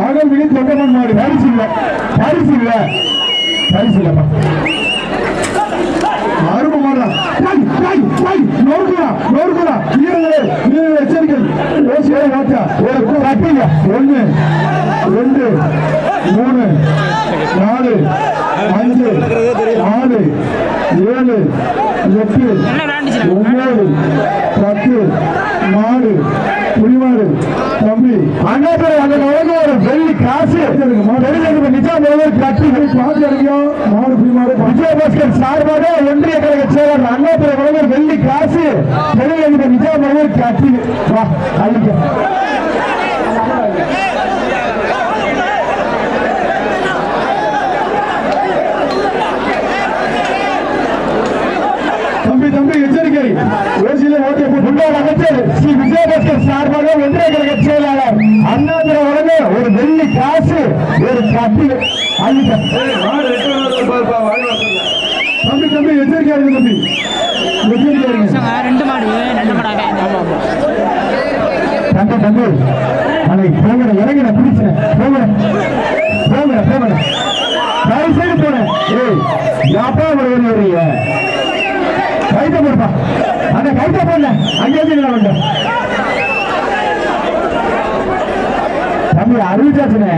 மகள்விழி தொண்டமன் மாடு பரிசு இல்ல பரிசு இல்ல பரிசு இல்லப்பா அருமமான எச்சரிக்கை ஒரு கட்டிங்க 1 2 3 4 5 6 7 8 9 10 மாடு புலிமாடு தம்பி அண்ணா அந்த ஒரு வெள்ளி காசு நிஜாம் கட்டி மாடு புலிமாடு விஜயபாஸ்கர் சார்பாக ஒன்றிய கழக செயலர் அண்ணாதுரை வழங்கல் வெள்ளி காசு நிஜாம் கட்டி வா அழிக்க தம்பி எச்சரிக்கை முன்னாள் அமைச்சர் ஸ்ரீ விஜயபாஸ்கர் சார்பாக ஒன்றிய கழக செயலாளர் அண்ணாதுரை வழங்க ஒரு வெள்ளி காசு ஒரு கட்டி தம்பி எச்சரிக்கையா இருக்கு தம்பி போங்க இறங்கின பிடிச்சேன் போங்க சைடு போனேன் யாப்பா வரீங்க கைத்த போடுப்பா அந்த கைத்த போடல அங்கே தம்பி அறிவிச்சாச்சுனே